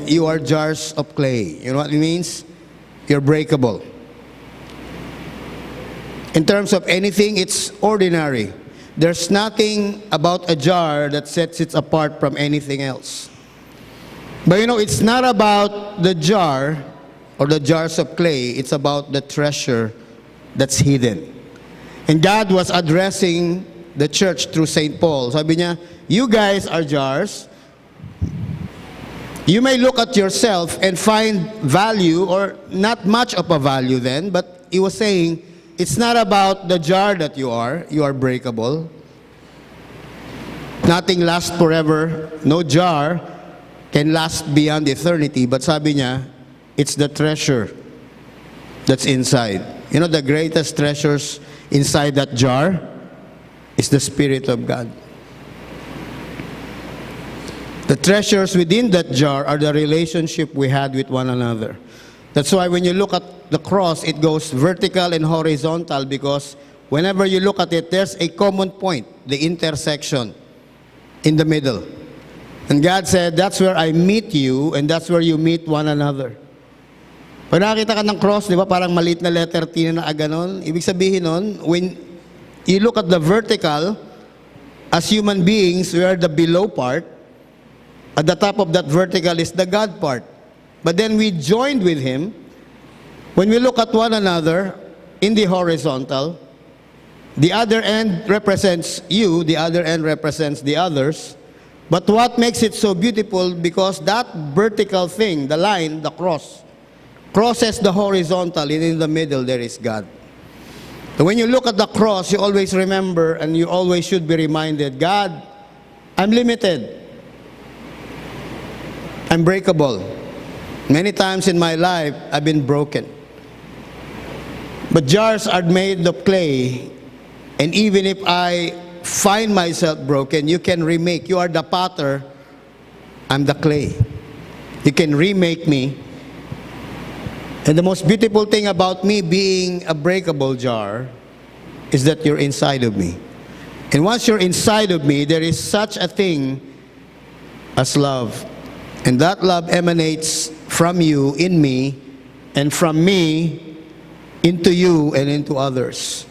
you are jars of clay. You know what it means? You're breakable. In terms of anything, it's ordinary. There's nothing about a jar that sets it apart from anything else. But it's not about the jar or the jars of clay. It's about the treasure that's hidden. And God was addressing the church through St. Paul. Sabi niya, you guys are jars. You may look at yourself and find value or not much of a value then, but he was saying, it's not about the jar that you are breakable. Nothing lasts forever. No jar can last beyond eternity. But sabi niya, it's the treasure that's inside. The greatest treasures inside that jar is the Spirit of God. The treasures within that jar are the relationship we had with one another. That's why when you look at the cross, it goes vertical and horizontal, because whenever you look at it, there's a common point, the intersection in the middle. And God said, that's where I meet you, and that's where you meet one another. Pag nakita ka ng cross, di ba, parang maliit na letter T na ganon. Ibig sabihin nun, when you look at the vertical, as human beings, we are the below part. At the top of that vertical is the God part. But then we joined with Him. When we look at one another in the horizontal, the other end represents you, the other end represents the others. But what makes it so beautiful, because that vertical thing, the line, the cross, crosses the horizontal, and in the middle there is God. So when you look at the cross, you always remember, and you always should be reminded, God, I'm limited. I'm breakable. Many times in my life, I've been broken. But jars are made of clay, and even if I find myself broken, you can remake. You are the potter, I'm the clay. You can remake me. And the most beautiful thing about me being a breakable jar is that you're inside of me. And once you're inside of me, there is such a thing as love. And that love emanates from you in me, and from me into you and into others.